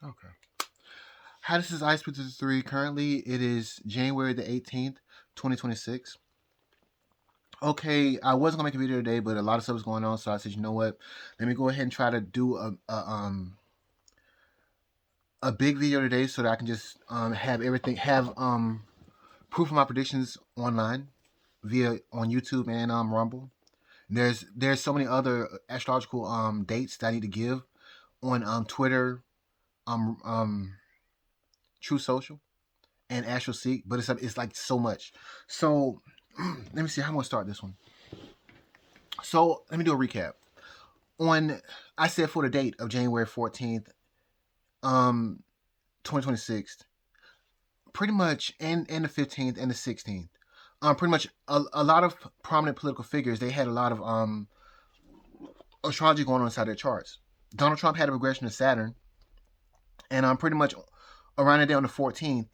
Okay. Hi, this is Ice Pizza 3. Currently, it is January the 18th, 2026. Okay, I wasn't gonna make a video today, but a lot of stuff was going on, so I said, you know what? Let me go ahead and try to do a big video today so that I can just have everything have proof of my predictions online via on YouTube and Rumble. There's so many other astrological dates that I need to give on Twitter, um um True Social, and Astro Seek, but it's like so much. So let me see how I'm gonna start this one. So let me do a recap. On I said for the date of January 14th, 2026, pretty much, and the 15th and the 16th. Pretty much a lot of prominent political figures, they had a lot of astrology going on inside their charts. Donald Trump had a regression of Saturn, and pretty much around the day on the 14th,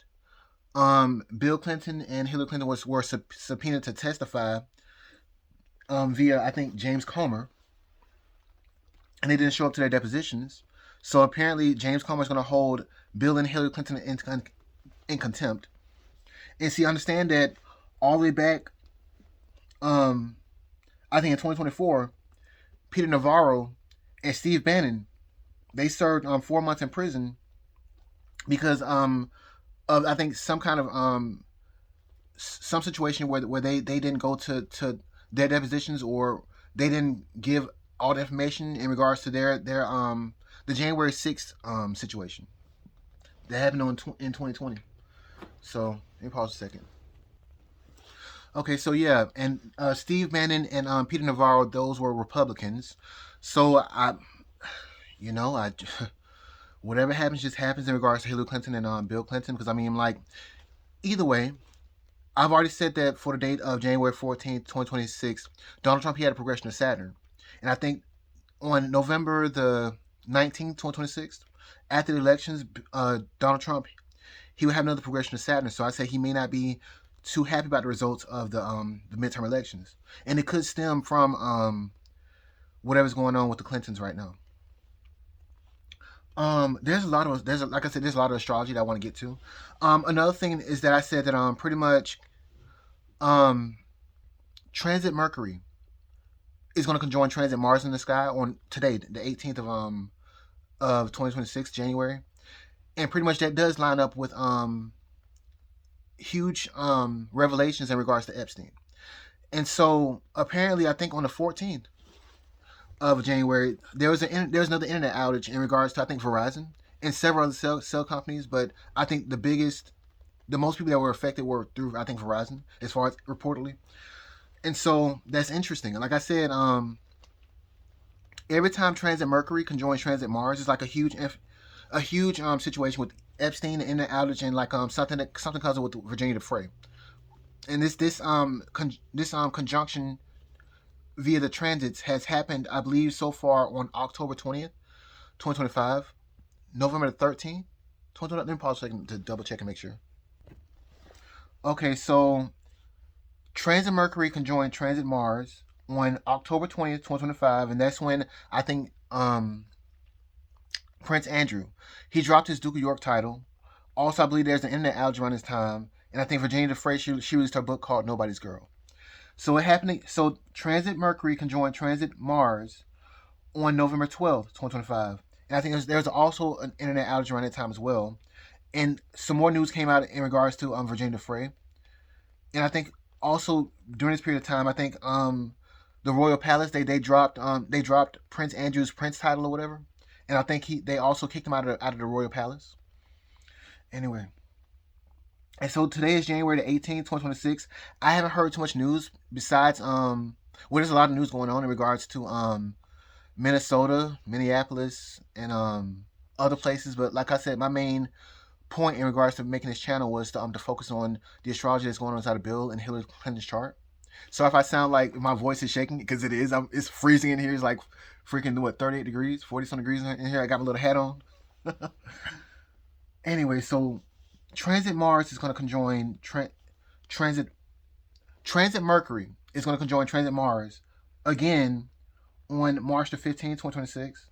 Bill Clinton and Hillary Clinton were subpoenaed to testify via, I think, James Comer, and they didn't show up to their depositions. So apparently, James Comer is going to hold Bill and Hillary Clinton in contempt. And see, understand that all the way back, I think in 2024, Peter Navarro and Steve Bannon, they served 4 months in prison because of, I think, some kind of some situation where they didn't go to their depositions, or they didn't give all the information in regards to their the January 6th situation that happened in 2020. So let me pause a second. Okay, so yeah, and Steve Bannon and Peter Navarro, those were Republicans. So I whatever happens just happens in regards to Hillary Clinton and Bill Clinton, because I mean, like, either way, I've already said that for the date of January 14th, 2026, Donald Trump, he had a progression of Saturn. And I think on November the 19th, 2026, after the elections, Donald Trump, he would have another progression of Saturn. So I say he may not be too happy about the results of the midterm elections. And it could stem from whatever's going on with the Clintons right now. Like I said, there's a lot of astrology that I want to get to. Another thing is that I said that pretty much um transit Mercury is going to conjoin transit Mars in the sky on today, the 18th of 2026, January, and pretty much that does line up with huge revelations in regards to Epstein. And so apparently, I think on the 14th of January, there was another internet outage in regards to, I think, Verizon and several other cell companies, but I think the most people that were affected were through, I think, Verizon, as far as reportedly. And so that's interesting. And like I said, every time transit Mercury conjoins transit Mars, it's like a huge situation with Epstein, the internet outage, and like something cousin with Virginia DeFrey. And this conjunction via the transits has happened, I believe, so far on October 20th, 2025, November 13th, 2020. Let me pause a second to double check and make sure. Okay, so transit Mercury conjoined transit Mars on October 20th, 2025, and that's when I think Prince Andrew, he dropped his Duke of York title. Also, I believe there's an internet outage around this time, and I think Virginia DeFrey, she released her book called Nobody's Girl. So it happened. So transit Mercury conjoined transit Mars on November 12th, 2025, and I think there's also an internet outage around that time as well. And some more news came out in regards to Virginia DeFrey, and I think also during this period of time, I think the Royal Palace, they dropped Prince Andrew's Prince title or whatever, and I think they also kicked him out of the Royal Palace. Anyway, and so today is January the 18th, 2026. I haven't heard too much news besides well, there's a lot of news going on in regards to Minnesota, Minneapolis, and other places. But like I said, my main point in regards to making this channel was to focus on the astrology that's going on inside of Bill and Hillary Clinton's chart. So if I sound like my voice is shaking, because it is, it's freezing in here. It's like freaking what, 38 degrees, 40 some degrees in here. I got my little hat on. Anyway, so transit Mars is going to conjoin transit transit Mercury is going to conjoin transit Mars again on March the 15th, 2026.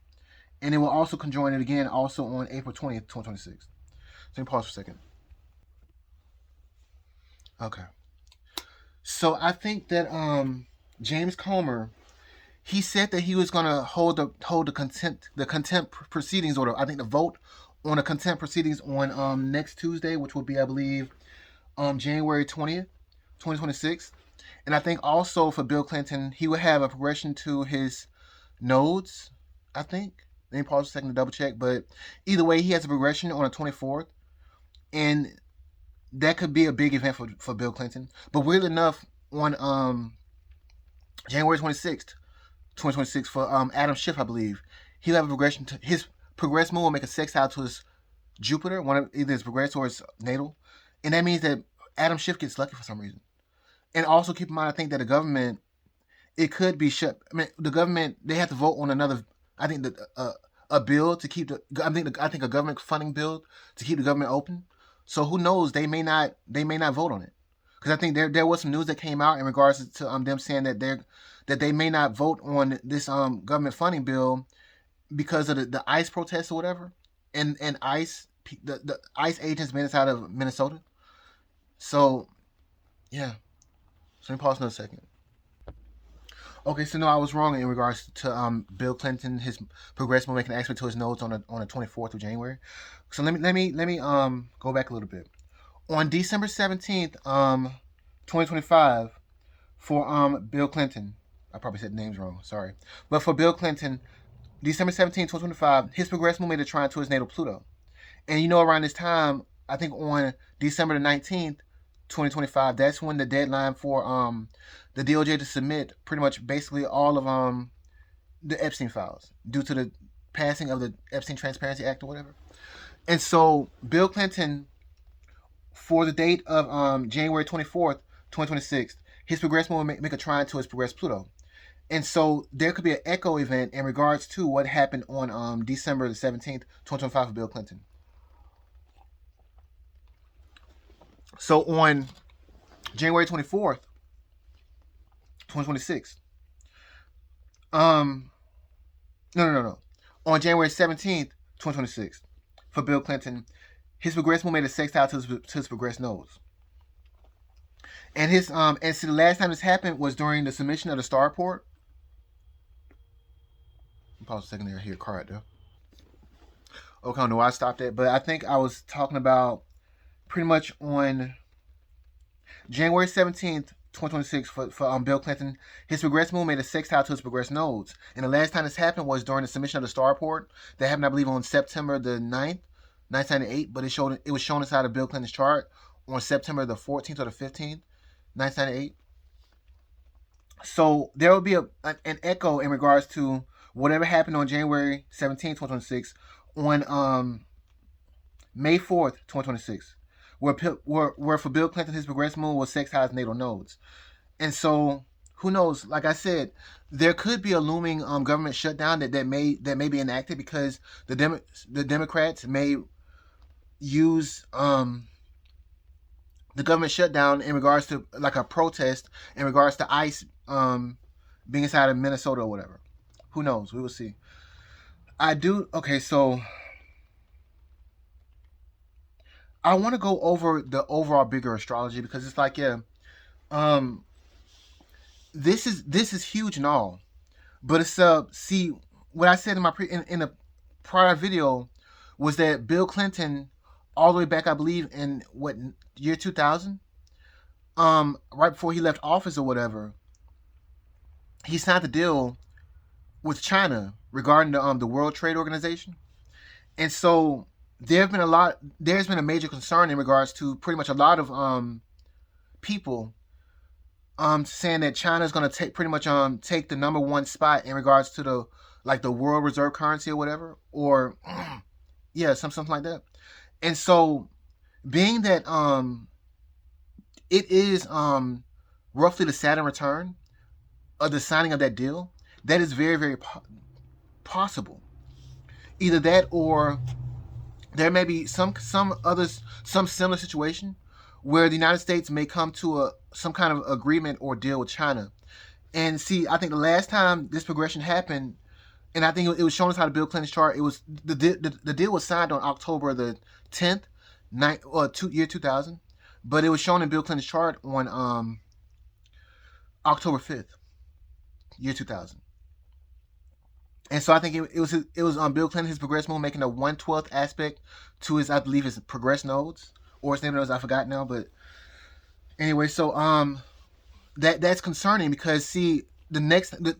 and it will also conjoin it again also on April 20th, 2026. So let me pause for a second. Okay. So I think that James Comer, he said that he was gonna hold the contempt proceedings, or I think the vote on the contempt proceedings on next Tuesday, which will be, I believe, January 20th, 2026. And I think also for Bill Clinton, he would have a progression to his nodes, I think. Let me pause a second to double check. But either way, he has a progression on the 24th. And that could be a big event for Bill Clinton. But weird enough, on January 26th, 2026, for Adam Schiff, I believe, he'll have a progression to his progress moon will make a sextile to his Jupiter, one of either his progress or his natal. And that means that Adam Schiff gets lucky for some reason. And also keep in mind, I think that the government, it could be shut. I mean, the government, they have to vote on another. I think that a bill to keep the. I think a government funding bill to keep the government open. So who knows? They may not vote on it, because I think there was some news that came out in regards to them saying that they may not vote on this government funding bill because of the ICE protests or whatever, and ICE the ICE agents based out of Minnesota. So yeah. So let me pause another second. Okay, so no, I was wrong in regards to Bill Clinton. His progress will make an aspect to his notes on the 24th of January. So let me go back a little bit. On December 17th, 2025, for Bill Clinton. I probably said names wrong. Sorry, but for Bill Clinton, December 17th, 2025, his progress will made a trine to his natal Pluto. And around this time, I think on December 19th, 2025, that's when the deadline for the DOJ to submit pretty much basically all of the Epstein files due to the passing of the Epstein Transparency Act or whatever. And so Bill Clinton, for the date of January 24th, 2026, his progress will make a trine to his progress Pluto. And so there could be an echo event in regards to what happened on December 17th, 2025 for Bill Clinton. So on January 24th, 2026, no. On January 17th, 2026, for Bill Clinton, his progress made a sextile to his progress nodes. And so the last time this happened was during the submission of the star report. Pause a second there. I hear a car right there. Okay, I don't know why I stopped that, but I think I was talking about pretty much on January 17th, 2026, for Bill Clinton, his progress moon made a sextile to his progress nodes. And the last time this happened was during the submission of the star report. That happened, I believe, on September the 9th, 1998, but it was shown inside of Bill Clinton's chart on September the 14th or the 15th, 1998. So there will be an echo in regards to whatever happened on January 17th, 2026, on May 4th, 2026, where for Bill Clinton, his progress moon was sextile his natal nodes. And so who knows? Like I said, there could be a looming government shutdown that may be enacted because the Democrats may use the government shutdown in regards to like a protest in regards to ICE being inside of Minnesota or whatever. Who knows? We will see. Okay, so I want to go over the overall bigger astrology because it's like, yeah, um, this is huge and all, but it's see what I said in in a prior video was that Bill Clinton, all the way back, I believe in what year 2000, right before he left office or whatever, he signed the deal with China regarding the World Trade Organization. And so there's been a major concern in regards to pretty much a lot of people saying that China is going to take pretty much take the number one spot in regards to the world reserve currency or whatever, or yeah, something like that. And so being that it is roughly the Saturn return of the signing of that deal, that is very, very possible. Either that, or there may be some similar situation where the United States may come to some kind of agreement or deal with China. And see, I think the last time this progression happened, and I think it was showing us how to build Clinton's chart. It was the deal was signed on October the 10th, year 2000, but it was shown in Bill Clinton's chart on October 5th, year 2000. And so I think it was Bill Clinton, his progress moon, making a 1/12th aspect to his, I believe, his progress nodes or his name nodes. I forgot now, but anyway, so that's concerning because see that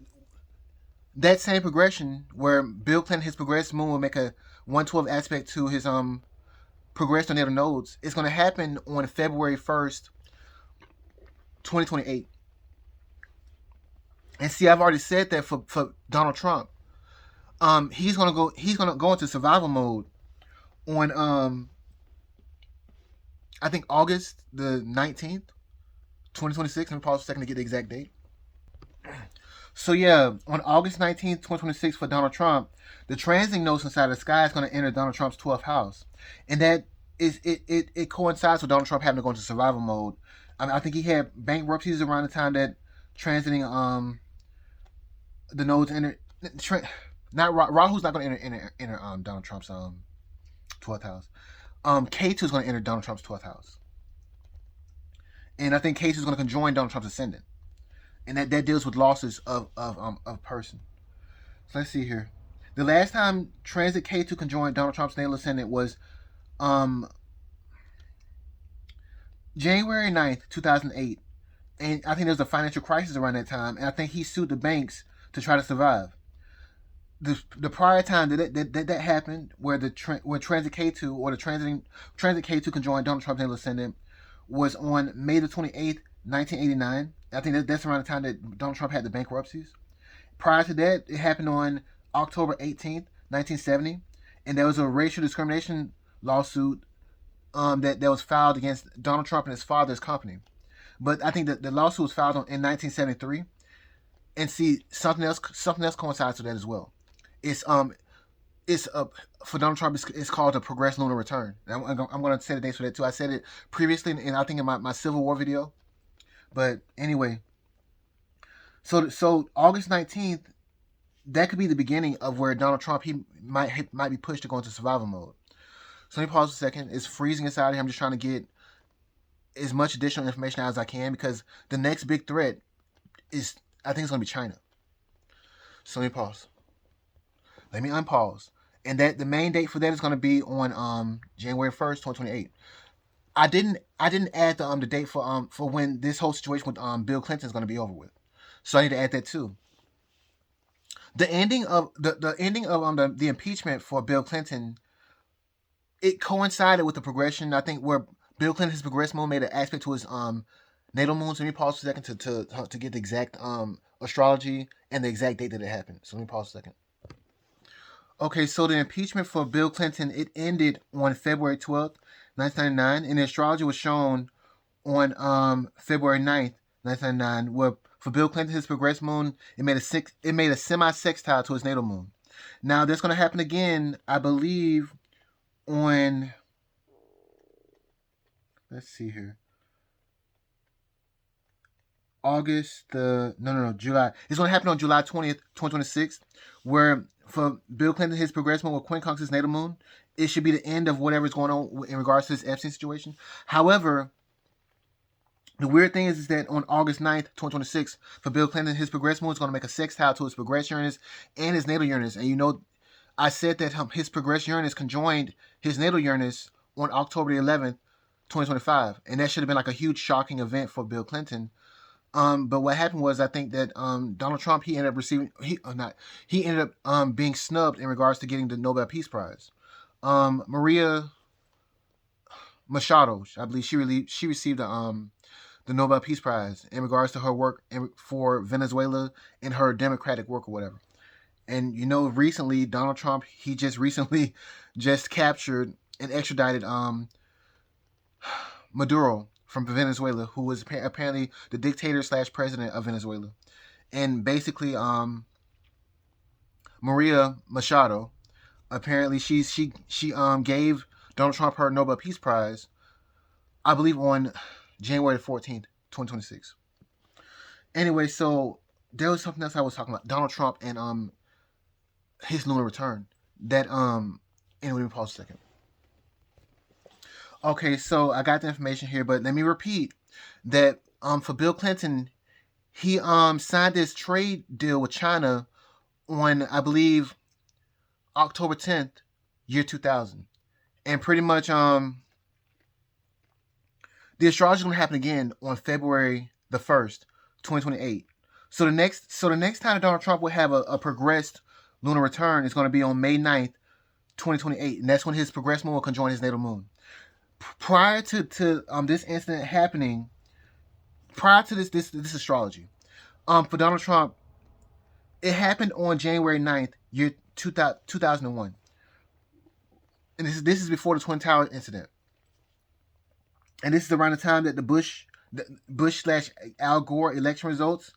same progression where Bill Clinton, his progress moon, will make a 1/12 aspect to his progress tornado nodes. It's going to happen on February 1st, 2028. And see, I've already said that for Donald Trump. He's gonna go into survival mode on I think August the 19th, 2026. Let me pause for a second to get the exact date. So yeah, on August 19th, 2026 for Donald Trump, the transiting nodes inside the sky is going to enter Donald Trump's 12th house. And that is it coincides with Donald Trump having to go into survival mode. I think he had bankruptcies around the time that transiting the nodes enter not Rahu's not going to enter Donald Trump's 12th house. K2 is going to enter Donald Trump's 12th house. And I think K2 is going to conjoin Donald Trump's ascendant. And that deals with losses of person. So let's see here. The last time transit K2 conjoined Donald Trump's natal ascendant was January 9th, 2008. And I think there was a financial crisis around that time. And I think he sued the banks to try to survive. The prior time that happened, where when transit K2 or the transit K2 conjoined Donald Trump's natal ascendant, was on May the 28th, 1989. I think that's around the time that Donald Trump had the bankruptcies. Prior to that, it happened on October 18th, 1970, and there was a racial discrimination lawsuit that was filed against Donald Trump and his father's company. But I think that the lawsuit was filed in 1973, and see something else coincides with that as well. It's for Donald Trump, it's called a progress lunar return. I'm going to say the dates for that too. I said it previously, and I think in my Civil War video. But anyway, so August 19th, that could be the beginning of where Donald Trump he might be pushed to go into survival mode. So let me pause a second. It's freezing inside here. I'm just trying to get as much additional information out as I can because the next big threat is, I think it's going to be China. So let me pause. Let me unpause. And that the main date for that is going to be on January 1st, 2028. I didn't add the date for when this whole situation with Bill Clinton is going to be over with. So I need to add that too. The ending of the impeachment for Bill Clinton, it coincided with the progression. I think where Bill Clinton, his progress moon, made an aspect to his natal moon. So let me pause for a second to get the exact astrology and the exact date that it happened. So let me pause a second. Okay, so the impeachment for Bill Clinton, it ended on February 12th, 1999, and the astrology was shown on February 9th, 1999, where for Bill Clinton, his progress moon, it made a semi-sextile to his natal moon. Now, that's going to happen again, I believe, on, let's see here, July. It's going to happen on July 20th, 2026, where for Bill Clinton, his progress moon with quincunx his natal moon, it should be the end of whatever's going on in regards to this Epstein situation. However, the weird thing is that on August 9th, 2026, for Bill Clinton, his progress moon is going to make a sextile to his progress Uranus and his natal Uranus. And you know, I said that his progress Uranus conjoined his natal Uranus on October the 11th, 2025. And that should have been like a huge shocking event for Bill Clinton. But what happened was, I think that Donald Trump, he ended up being snubbed in regards to getting the Nobel Peace Prize. Maria Machado, I believe she received the Nobel Peace Prize in regards to her work for Venezuela and her democratic work or whatever. And you know, recently Donald Trump, he just recently captured and extradited Maduro from Venezuela, who was apparently the dictator / president of Venezuela. And basically, Maria Machado, apparently she gave Donald Trump her Nobel Peace Prize, I believe on January 14th, 2026. Anyway, so there was something else I was talking about. Donald Trump and his lunar return. That and let me pause a second. Okay, so I got the information here, but let me repeat that for Bill Clinton, he signed this trade deal with China on, I believe, October 10th, year 2000. And pretty much the astrology is going to happen again on February the 1st, 2028. So the next time Donald Trump will have a progressed lunar return is going to be on May 9th, 2028, and that's when his progressed moon will conjoin his natal moon. Prior to this incident happening, prior to this astrology, for Donald Trump, it happened on January 9th, year 2001, and this is before the Twin Tower incident, and this is around the time that the Bush / Al Gore election results,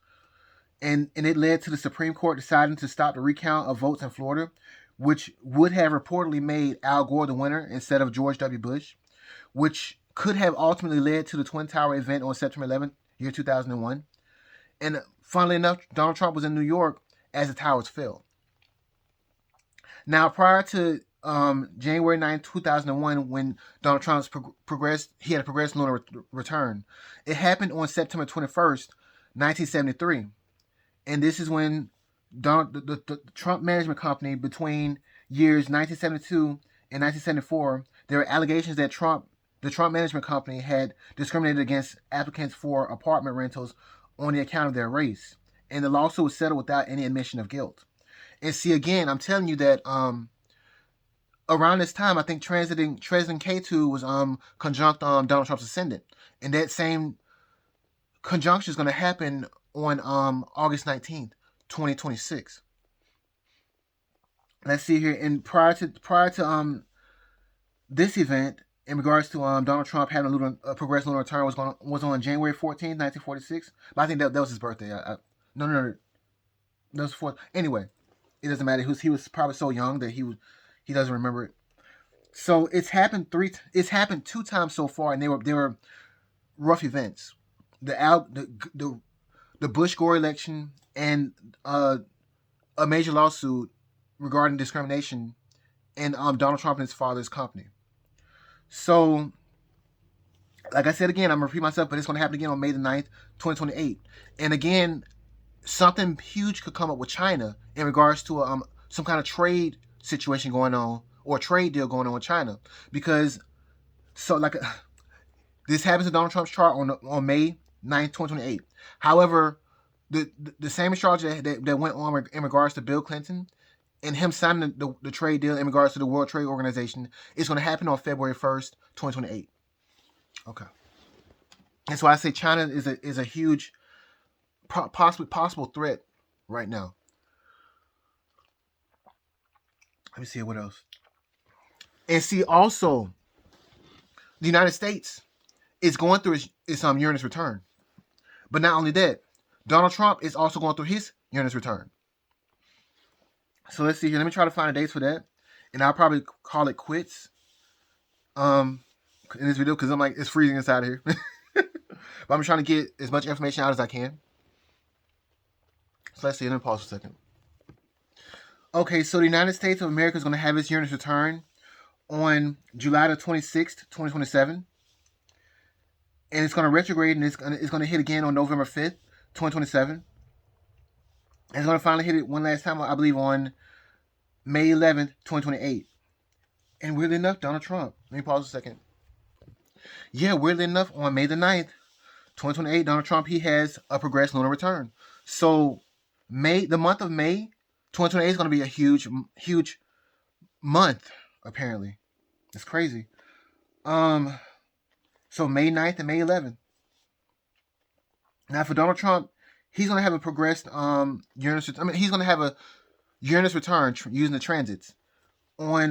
and it led to the Supreme Court deciding to stop the recount of votes in Florida, which would have reportedly made Al Gore the winner instead of George W. Bush, which could have ultimately led to the Twin Tower event on September 11th, year 2001. And funnily enough, Donald Trump was in New York as the towers fell. Now, prior to January 9th, 2001, when Donald Trump's he had a progressed lunar return. It happened on September 21st, 1973. And this is when the Trump management company, between years 1972 and 1974, there were allegations that the Trump management company had discriminated against applicants for apartment rentals on the account of their race. And the lawsuit was settled without any admission of guilt. And see, again, I'm telling you that around this time, I think transiting K2 was conjunct Donald Trump's ascendant. And that same conjunction is going to happen on August 19th, 2026. Let's see here. And prior to this event, in regards to Donald Trump having a progressive lunar return, was on January 14th, 1946. But I think that was his birthday. No, that was 4th. Anyway, it doesn't matter. He was probably so young that he doesn't remember it. So it's happened two times so far, and they were rough events. The Bush Gore election and a major lawsuit regarding discrimination in Donald Trump and his father's company. So, like I said again, I'm going to repeat myself, but it's going to happen again on May 9th, 2028. And again, something huge could come up with China in regards to some kind of trade situation going on, or a trade deal going on with China. Because, this happens to Donald Trump's chart on May 9th, 2028. However, the same astrology that went on in regards to Bill Clinton and him signing the trade deal in regards to the World Trade Organization is going to happen on February 1st, 2028. Okay. And so I say China is a huge possible threat right now. Let me see what else. And see, also, the United States is going through its Uranus return. But not only that, Donald Trump is also going through his Uranus return. So let's see here. Let me try to find a date for that. And I'll probably call it quits in this video, because I'm like, it's freezing inside here. But I'm trying to get as much information out as I can. So let's see. Let me pause for a second. Okay, so the United States of America is going to have its Uranus return on July the 26th, 2027. And it's going to retrograde, and it's going to hit again on November 5th, 2027. And it's going to finally hit it one last time, I believe, on May 11th, 2028. And weirdly enough, Donald Trump. Let me pause a second. Yeah, weirdly enough, on May the 9th, 2028, Donald Trump, he has a progressed lunar return. So the month of May 2028 is going to be a huge month, apparently. It's crazy. So May 9th and May 11th. Now for Donald Trump, he's going to have a progressed Uranus. He's going to have a Uranus return using the transits on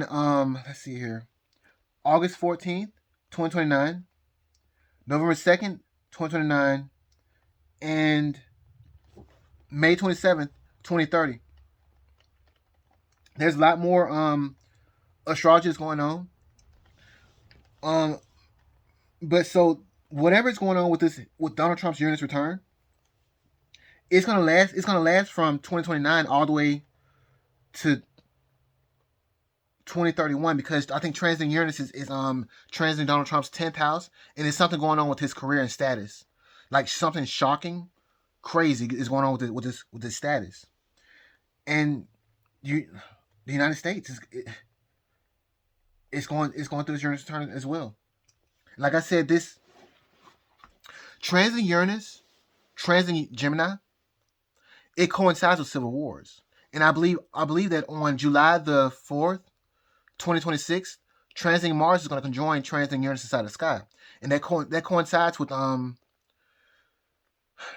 let's see here, August 14th, 2029, November 2nd, 2029, and May 27th, 2030. There's a lot more astrology going on. But so whatever's going on with Donald Trump's Uranus return, it's gonna last from 2029 all the way to 2031, because I think transiting Uranus is transiting Donald Trump's 10th house, and there's something going on with his career and status, like something shocking, crazy is going on with his status, and you, the United States it's going through its Uranus return as well. Like I said, this transiting Uranus, transiting Gemini, it coincides with civil wars, and I believe that on July the 4th, 2026, transiting Mars is going to conjoin transiting Uranus inside the sky, and that coincides with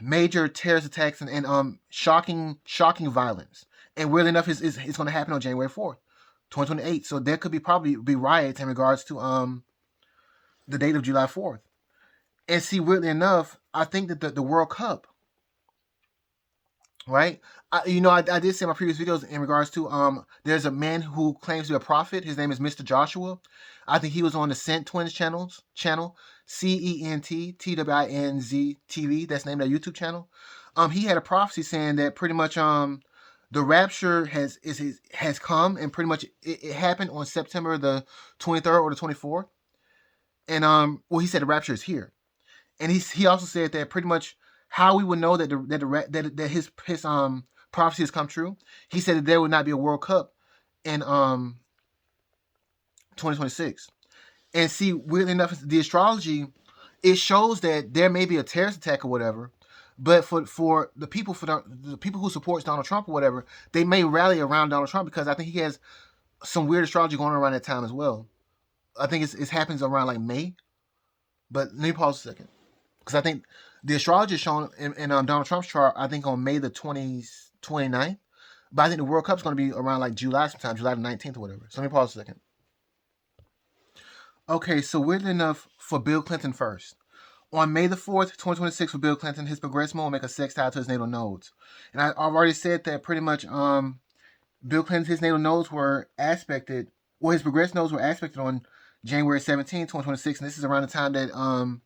major terrorist attacks and shocking violence. And weirdly enough, it's going to happen on January 4th, 2028. So there could probably be riots in regards to the date of July 4th. And see, weirdly enough, I think that the World Cup, right? I did say in my previous videos in regards to there's a man who claims to be a prophet. His name is Mr. Joshua. I think he was on the Cent Twins channel, CENT TV. That's named their YouTube channel. He had a prophecy saying that pretty much the rapture has come, and pretty much it happened on September the 23rd or the 24th. And well, he said the rapture is here. And he also said that pretty much how we would know that his prophecy has come true. He said that there would not be a World Cup in 2026. And see, weirdly enough, the astrology, it shows that there may be a terrorist attack or whatever, but for the people who supports Donald Trump or whatever, they may rally around Donald Trump, because I think he has some weird astrology going on around that time as well. I think it happens around like May. But let me pause a second, because I think the astrology is shown in Donald Trump's chart, I think on May the 29th. But I think the World Cup is going to be around like July sometime, July the 19th or whatever. So let me pause a second. Okay, so weirdly enough, for Bill Clinton first. On May the 4th, 2026, for Bill Clinton, his progressed moon will make a sextile to his natal nodes. And I've already said that pretty much Bill Clinton's, his natal nodes were aspected, well, his progressed nodes were aspected on January 17, 2026. And this is around the time that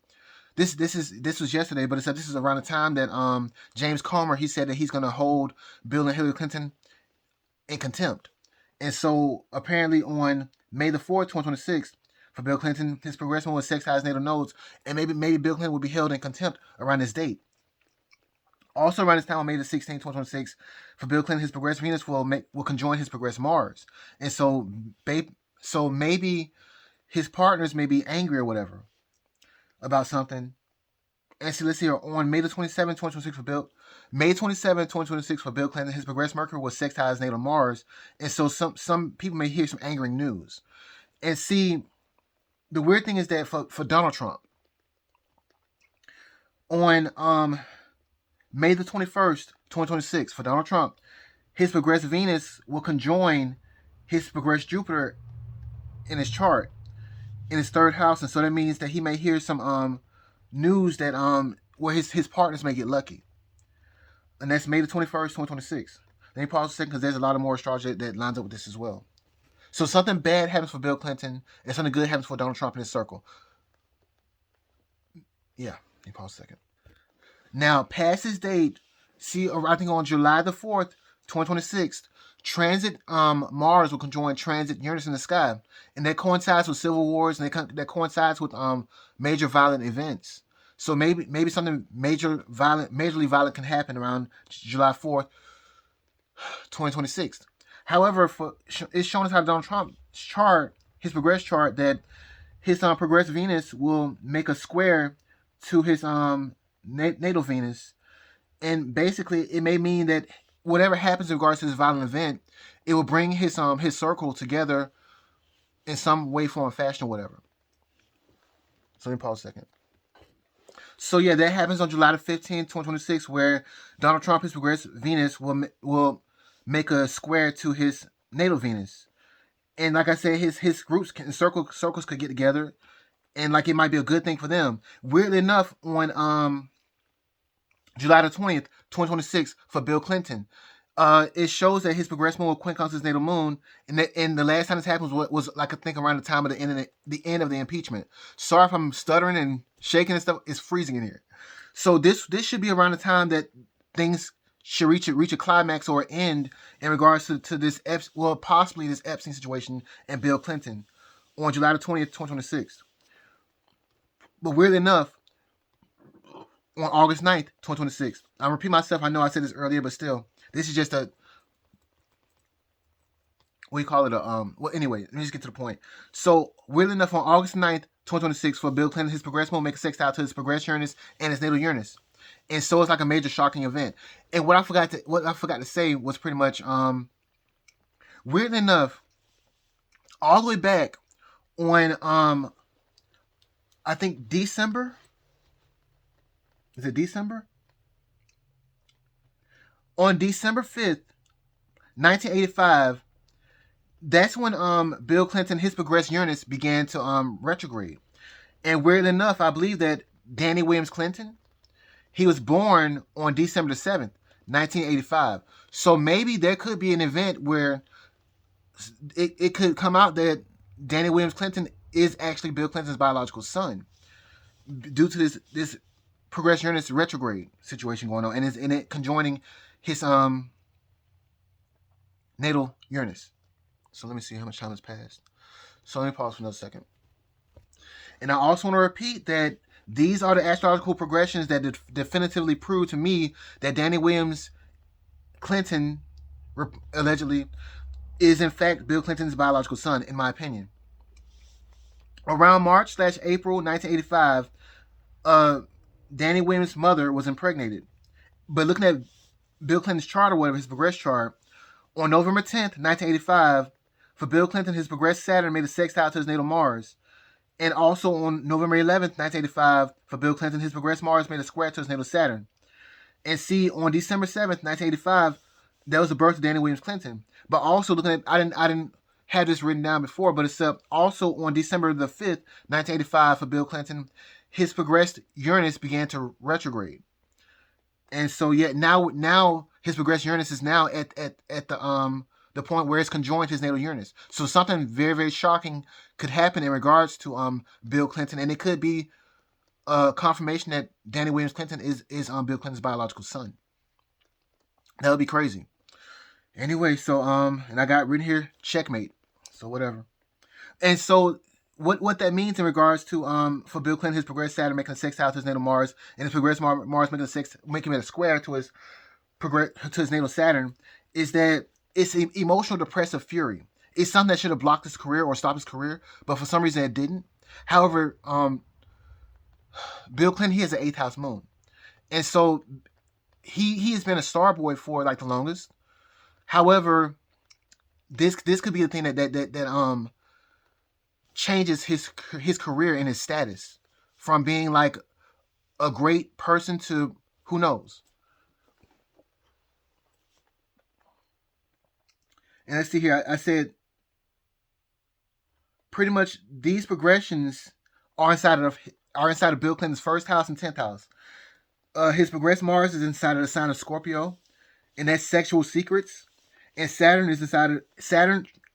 this was yesterday, but this is around the time that James Comer, he said that he's going to hold Bill and Hillary Clinton in contempt. And so apparently on May the 4th, 2026, for Bill Clinton, his progression was sextile his natal nodes, and maybe Bill Clinton will be held in contempt around this date. Also around this time on May the 16th, 2026, for Bill Clinton, his progressed Venus will conjoin his progressed Mars. And so maybe his partners may be angry or whatever about something. And see, let's see here, on May the 27th, 2026 for May 27th, 2026 for Bill Clinton, his progressed Mercury was sextile his natal Mars. And so some people may hear some angering news. And see, the weird thing is that for Donald Trump, on May the 21st, 2026, for Donald Trump, his progressed Venus will conjoin his progressed Jupiter in his chart, in his third house. And so that means that he may hear some news that where his partners may get lucky. And that's May the 21st, 2026. Let me pause a second, because there's a lot of more astrology that lines up with this as well. So something bad happens for Bill Clinton, and something good happens for Donald Trump in his circle. Yeah, let me pause a second. Now, past his date, see, I think on July the 4th, 2026, transit Mars will conjoin transit Uranus in the sky. And that coincides with civil wars, and that coincides with major violent events. So maybe something majorly violent can happen around July 4th, 2026. However, it's shown us how Donald Trump's chart, his progressed chart, that his progressed Venus will make a square to his natal Venus, and basically it may mean that whatever happens in regards to this violent event, it will bring his circle together in some way, form, or fashion, or whatever. So let me pause a second. So yeah, that happens on July the 15th, 2026, where Donald Trump, his progressed Venus, will make a square to his natal Venus. And like I said, his groups circles could get together, and like it might be a good thing for them. Weirdly enough, on July the 20th, 2026, for Bill Clinton, it shows that his progressed moon will quincunx his natal moon, and the last time this happened was like I think around the time of the end of the impeachment. Sorry if I'm stuttering and shaking and stuff. It's freezing in here. So this should be around the time that things should reach a climax or end in regards to this possibly this Epstein situation and Bill Clinton on July the 20th, 2026. But weirdly enough, on August 9th, 2026, I repeat myself. I know I said this earlier, but still, this is just a what do you call it? Well, anyway, let me just get to the point. So, weirdly enough, on August 9th, 2026, for Bill Clinton, his progress will make a sextile to his progress Uranus and his natal Uranus. And so it's like a major shocking event. And what I forgot to say was pretty much weirdly enough, all the way back on I think December. Is it December? On December 5th, 1985, that's when Bill Clinton, his progressed Uranus began to retrograde. And weirdly enough, I believe that Danny Williams Clinton, he was born on December the 7th, 1985. So maybe there could be an event where it could come out that Danny Williams Clinton is actually Bill Clinton's biological son due to this progressed Uranus retrograde situation going on, and it conjoining his natal Uranus. So let me see how much time has passed. So let me pause for another second. And I also want to repeat that these are the astrological progressions that definitively prove to me that Danny Williams Clinton allegedly is in fact Bill Clinton's biological son, in my opinion. Around March/April 1985, Danny Williams' mother was impregnated. But looking at Bill Clinton's chart or whatever, his progress chart, on November 10th, 1985, for Bill Clinton, his progressed Saturn made a sextile to his natal Mars. And also on November 11th, 1985, for Bill Clinton, his progressed Mars made a square to his natal Saturn. And see, on December 7th, 1985, that was the birth of Danny Williams Clinton. But also looking at, I didn't have this written down before, but it's also on December the 5th, 1985, for Bill Clinton, his progressed Uranus began to retrograde. And so, yet now his progressed Uranus is now at the point where it's conjoined his natal Uranus. So something very, very shocking could happen in regards to Bill Clinton, and it could be a confirmation that Danny Williams Clinton is Bill Clinton's biological son. That would be crazy. Anyway, so and I got written here checkmate. So whatever. And so what that means in regards to for Bill Clinton, his progressed Saturn making a sextile to his natal Mars, and his progressed Mars making it a square to his natal Saturn, is that it's emotional depressive fury. It's something that should have blocked his career or stopped his career, but for some reason it didn't. However, Bill Clinton, he has an 8th house moon, and so he has been a star boy for like the longest. However, this could be the thing that changes his career and his status from being like a great person to who knows. And let's see here. I said pretty much these progressions are inside of Bill Clinton's 1st house and 10th house. His progressed Mars is inside of the sign of Scorpio, and that's sexual secrets. And Saturn is inside of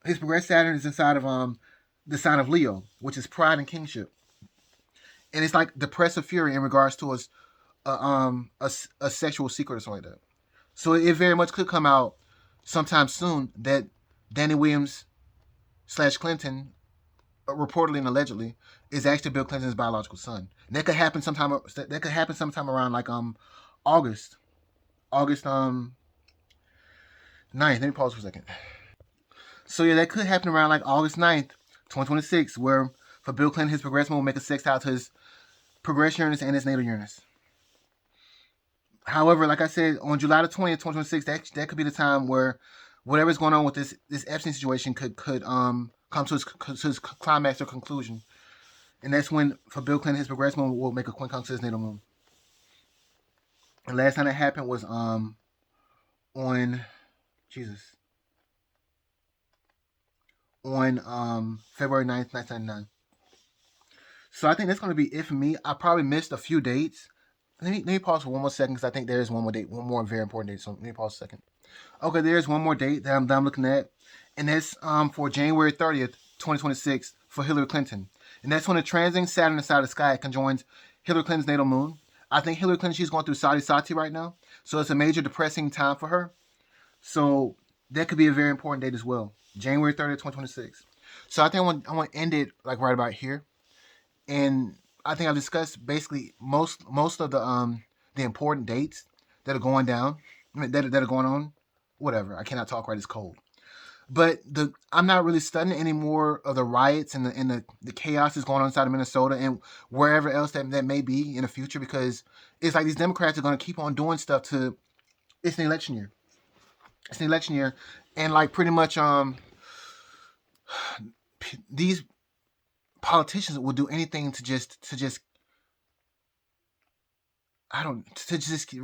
his progressed Saturn is inside of the sign of Leo, which is pride and kingship. And it's like depressive fury in regards to a sexual secret or something like that. So it very much could come out sometime soon that Danny Williams / Clinton, reportedly and allegedly, is actually Bill Clinton's biological son. And that could happen sometime. That could happen sometime around like August 9th. Let me pause for a second. So yeah, that could happen around like August 9th, 2026, where for Bill Clinton, his progressed moon will make a sextile to his progressed Uranus and his natal Uranus. However, like I said, on July the 20th, 2026, that could be the time where whatever's going on with this Epstein situation could come to his climax or conclusion. And that's when, for Bill Clinton, his progressed moon will make a quincunx to his natal moon. And last time that happened was on February 9th, 1999. So I think that's going to be it for me. I probably missed a few dates. Let me pause for one more second because I think there is one more date, one more very important date. So let me pause a second. Okay, there's one more date that I'm looking at, and that's for January 30th, 2026 for Hillary Clinton. And that's when the transiting Saturn inside the sky conjoins Hillary Clinton's natal moon. I think Hillary Clinton, she's going through Saudi Sati right now, so it's a major depressing time for her. So that could be a very important date as well, January 30th, 2026. So I think I want to end it like right about here, and I think I've discussed basically most of the important dates that are going down, that are going on. Whatever, I cannot talk right. It's cold. But I'm not really studying any more of the riots and the chaos that's going on inside of Minnesota and wherever else that may be in the future, because it's like these Democrats are going to keep on doing stuff to. It's an election year. It's an election year, and like pretty much these politicians will do anything to just I don't to just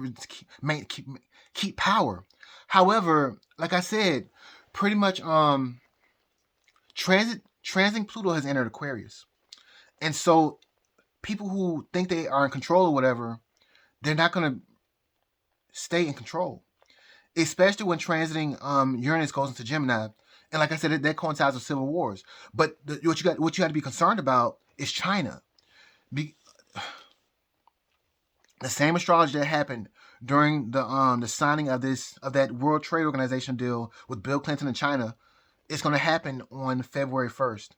keep power. However, like I said, pretty much transiting Pluto has entered Aquarius, and so people who think they are in control or whatever, they're not going to stay in control, especially when transiting Uranus goes into Gemini. And like I said, that coincides with civil wars. But what you got to be concerned about is China. Be, the same astrology that happened during the signing of that World Trade Organization deal with Bill Clinton and China, it's going to happen on February 1st,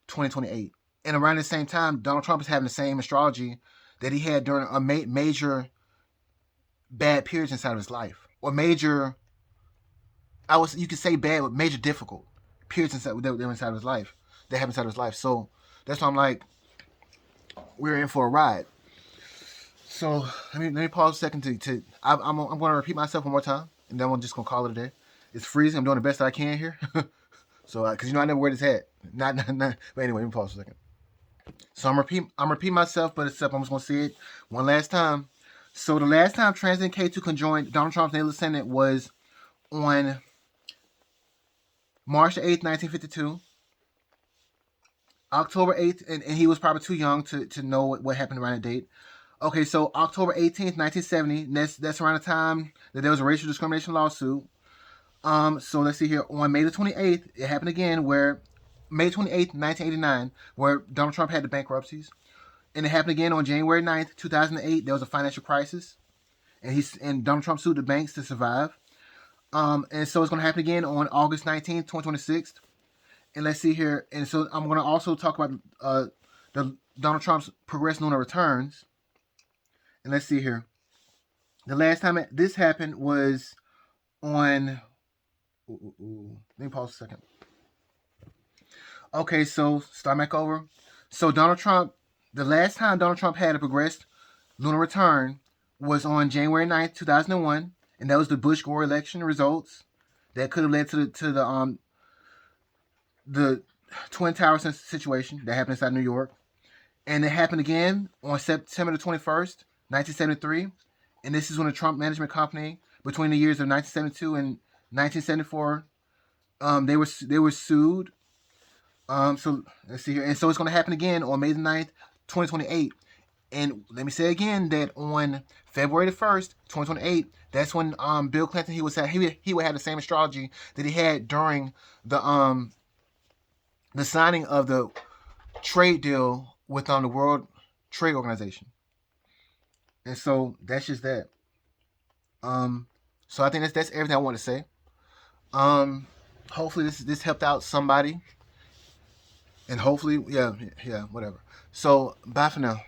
2028. And around the same time, Donald Trump is having the same astrology that he had during a major bad periods inside of his life, or major, you could say bad, but major difficult periods inside of his life, that happened inside of his life. So that's why I'm like, we're in for a ride. So let me pause a second I'm going to repeat myself one more time, and then I'm just going to call it a day. It's freezing. I'm doing the best I can here. So because I never wear this hat. Not. But anyway, let me pause a second. So I'm repeating myself, but except I'm just going to say it one last time. So the last time transit K2 conjoined Donald Trump's natal ascendant was on March 8th, 1952. October 8th, and he was probably too young to know what happened around that date. Okay, so October 18th, 1970, that's around the time that there was a racial discrimination lawsuit. So let's see here. On May the 28th, it happened again, where May 28th, 1989, where Donald Trump had the bankruptcies. And it happened again on January 9th, 2008. There was a financial crisis, and Donald Trump sued the banks to survive. And so it's going to happen again on August 19th, 2026. And let's see here. And so I'm going to also talk about the Donald Trump's progressed lunar returns. And let's see here. The last time this happened was on. Let me pause a second. Okay, so start back over. So Donald Trump, the last time Donald Trump had a progressed lunar return was on January 9th, 2001, and that was the Bush Gore election results that could have led to the Twin Towers situation that happened inside New York. And it happened again on September the 21st, 1973. And this is when the Trump Management Company, between the years of 1972 and 1974, they were sued. So let's see here. And so it's going to happen again on May the 9th, 2028. And let me say again that on February the 1st, 2028, that's when Bill Clinton, he would have the same astrology that he had during the signing of the trade deal with the World Trade Organization. And so that's just that. So I think that's everything I want to say. Hopefully this helped out somebody. And hopefully, yeah, whatever. So bye for now.